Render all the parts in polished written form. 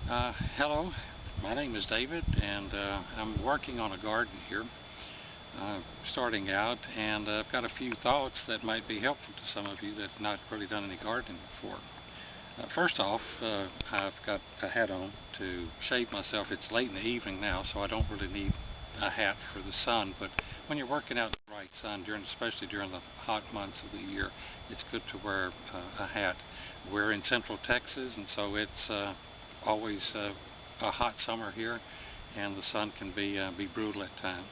Hello, my name is David, and I'm working on a garden here, starting out, and I've got a few thoughts that might be helpful to some of you that have not really done any gardening before. First off, I've got a hat on to shade myself. It's late in the evening now, so I don't really need a hat for the sun, but when you're working out in the bright sun, especially during the hot months of the year, it's good to wear a hat. We're in central Texas, and so it's always a hot summer here, and the sun can be brutal at times.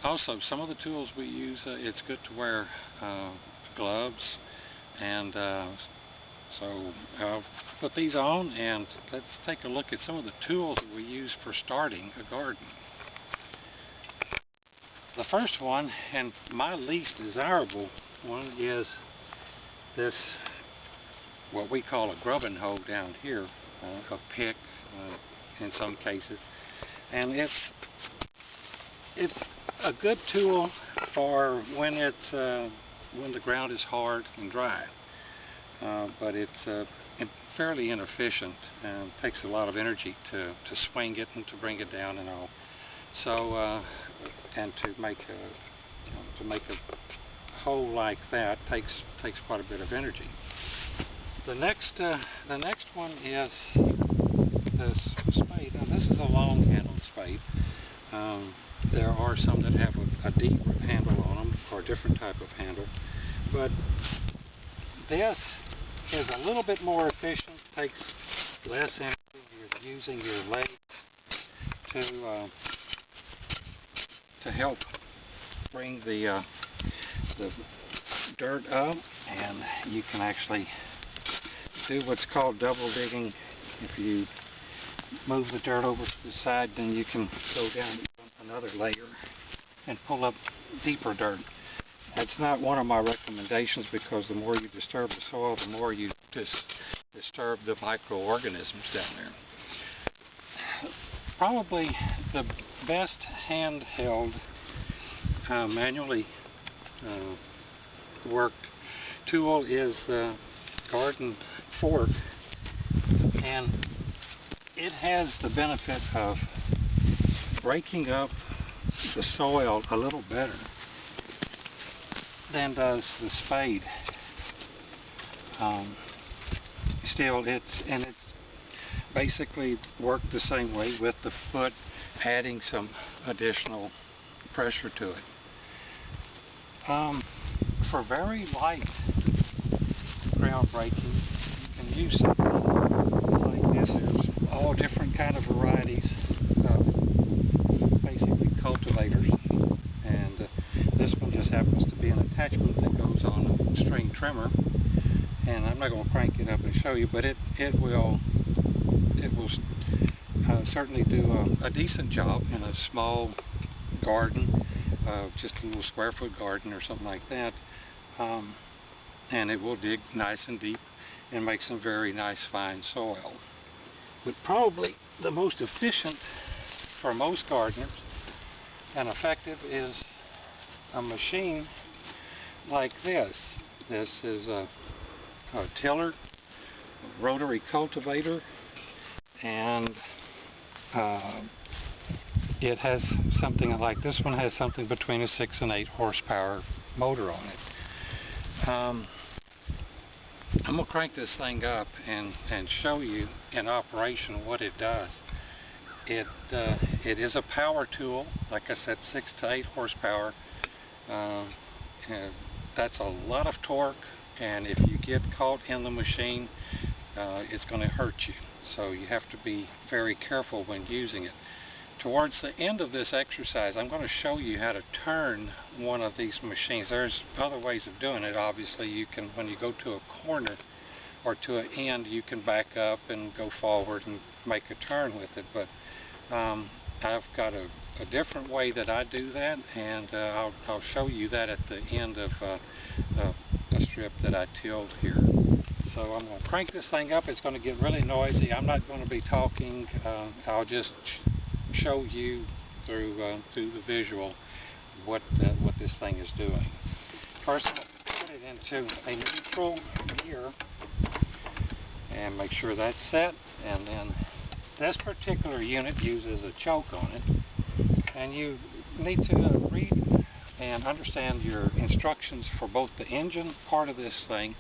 Also, some of the tools we use, it's good to wear gloves, and so I'll put these on, and let's take a look at some of the tools that we use for starting a garden. The first one, and my least desirable one, is this, what we call a grubbing hoe down here, a pick in some cases, and it's a good tool for when the ground is hard and dry, but it's fairly inefficient and takes a lot of energy to swing it and to bring it down and all. So and to make a hole like that takes quite a bit of energy. The next one is this spade. Now this is a long-handled spade. There are some that have a deep handle on them, or a different type of handle, but this is a little bit more efficient, takes less energy. You're using your leg to help bring the dirt up, and you can actually do what's called double digging. If you move the dirt over to the side, then you can go down another layer and pull up deeper dirt. That's not one of my recommendations, because the more you disturb the soil, the more you disturb the microorganisms down there. Probably the best handheld manually worked tool is the garden fork, and it has the benefit of breaking up the soil a little better than does the spade. Still, it's basically worked the same way, with the foot adding some additional pressure to it. For very light ground breaking, you can use something like this. There's all different kind of varieties of basically cultivators, and this one just happens to be an attachment that goes on a string trimmer, and I'm not going to crank it up and show you, but it will certainly do a decent job in a small garden, just a little square foot garden or something like that, and it will dig nice and deep and make some very nice fine soil. But probably the most efficient for most gardeners and effective is a machine like this. This is a tiller, a rotary cultivator, and it has something like this one has something between a 6 and 8 horsepower motor on it. I'm going to crank this thing up and show you in operation what it does. It is a power tool, like I said, 6 to 8 horsepower. That's a lot of torque, and if you get caught in the machine, it's going to hurt you. So you have to be very careful when using it. Towards the end of this exercise, I'm going to show you how to turn one of these machines. There's other ways of doing it. Obviously, you can, when you go to a corner or to an end, you can back up and go forward and make a turn with it. But I've got a different way that I do that, and I'll show you that at the end of a strip that I tilled here. So I'm going to crank this thing up. It's going to get really noisy. I'm not going to be talking. I'll just show you through the visual what this thing is doing. First, put it into a neutral gear and make sure that's set, and then This particular unit uses a choke on it, and you need to read and understand your instructions for both the engine part of this thing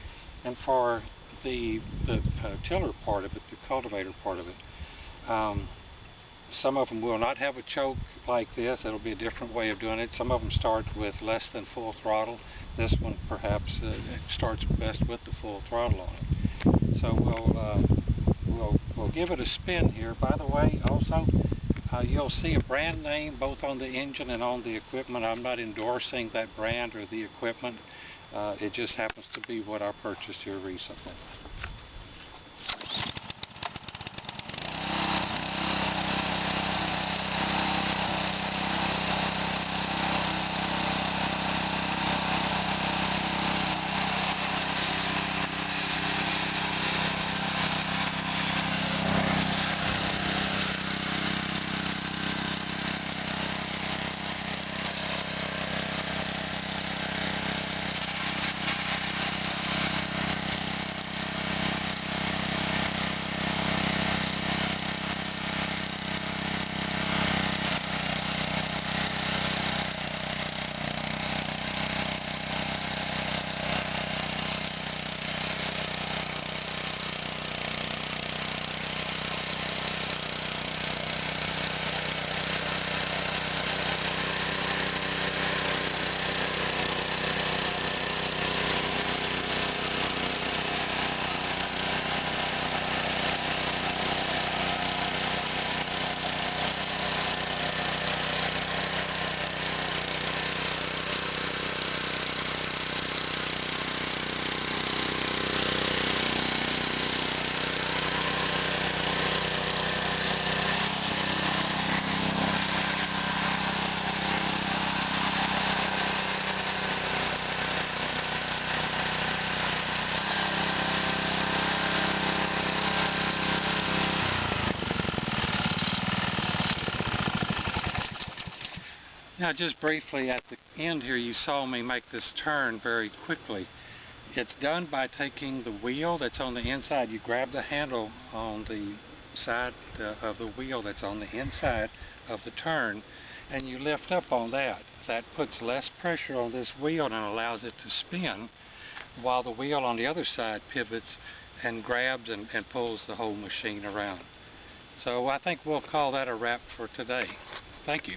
and for the tiller part of it, the cultivator part of it. Some of them will not have a choke like this. It'll be a different way of doing it. Some of them start with less than full throttle. This one perhaps starts best with the full throttle on it. So we'll give it a spin here. By the way, also you'll see a brand name both on the engine and on the equipment. I'm not endorsing that brand or the equipment. It just happens to be what I purchased here recently. Now, just briefly at the end here, you saw me make this turn very quickly. It's done by taking the wheel that's on the inside. You grab the handle on the side of the wheel that's on the inside of the turn, and you lift up on that. That puts less pressure on this wheel and allows it to spin, while the wheel on the other side pivots and grabs and pulls the whole machine around. So I think we'll call that a wrap for today. Thank you.